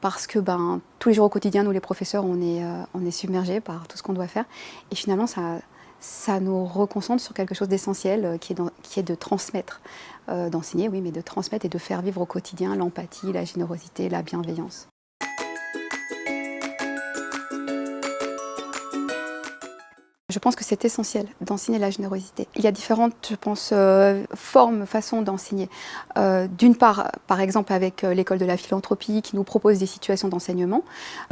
parce que tous les jours au quotidien, nous les professeurs, on est submergés par tout ce qu'on doit faire. Et finalement, ça nous reconcentre sur quelque chose d'essentiel qui est de transmettre, d'enseigner, oui, mais de transmettre et de faire vivre au quotidien l'empathie, la générosité, la bienveillance. Je pense que c'est essentiel d'enseigner la générosité. Il y a différentes, je pense, formes, façons d'enseigner. D'une part, par exemple avec l'école de la philanthropie qui nous propose des situations d'enseignement,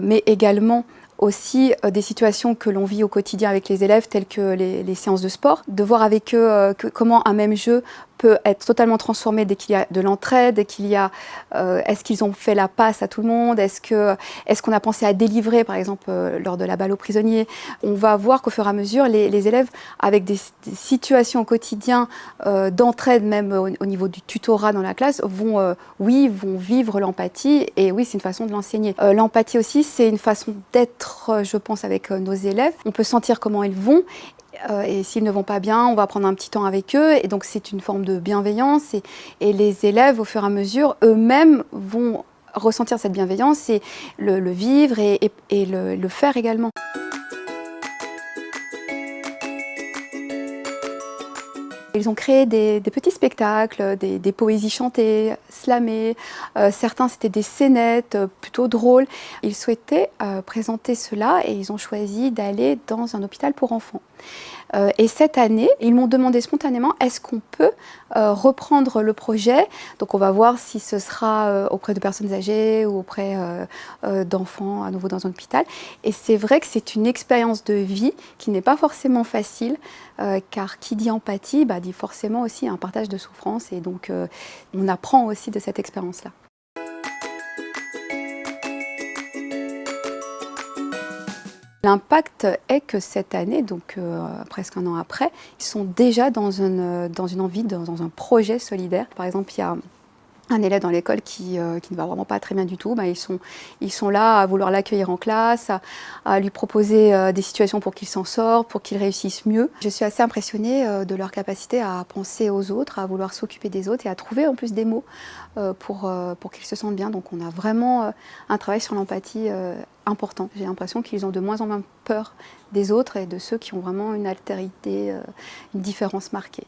mais également aussi des situations que l'on vit au quotidien avec les élèves, telles que les séances de sport, de voir avec eux comment un même jeu peut être totalement transformé dès qu'il y a de l'entraide, est-ce qu'ils ont fait la passe à tout le monde, est-ce qu'on a pensé à délivrer, par exemple, lors de la balle aux prisonniers. On va voir qu'au fur et à mesure, les élèves, avec des situations au quotidien d'entraide, même au niveau du tutorat dans la classe, vont vivre l'empathie, et oui, c'est une façon de l'enseigner. L'empathie aussi, c'est une façon d'être, je pense, avec nos élèves. On peut sentir comment ils vont, et s'ils ne vont pas bien, on va prendre un petit temps avec eux, et donc c'est une forme de bienveillance, et les élèves, au fur et à mesure, eux-mêmes vont ressentir cette bienveillance et le vivre et le faire également. Ils ont créé des petits spectacles, des poésies chantées, slamées, certains c'était des scénettes plutôt drôles. Ils souhaitaient présenter cela et ils ont choisi d'aller dans un hôpital pour enfants. Et cette année, ils m'ont demandé spontanément, est-ce qu'on peut reprendre le projet? Donc on va voir si ce sera auprès de personnes âgées ou auprès d'enfants à nouveau dans un hôpital. Et c'est vrai que c'est une expérience de vie qui n'est pas forcément facile, car qui dit empathie dit forcément aussi un partage de souffrance, et donc on apprend aussi de cette expérience-là. L'impact est que cette année, donc presque un an après, ils sont déjà dans une envie, dans un projet solidaire. Par exemple, il y a un élève dans l'école qui ne va vraiment pas très bien du tout. Ils sont là à vouloir l'accueillir en classe, à lui proposer des situations pour qu'il s'en sorte, pour qu'il réussisse mieux. Je suis assez impressionnée de leur capacité à penser aux autres, à vouloir s'occuper des autres et à trouver en plus des mots pour qu'ils se sentent bien. Donc on a vraiment un travail sur l'empathie important. J'ai l'impression qu'ils ont de moins en moins peur des autres et de ceux qui ont vraiment une altérité, une différence marquée.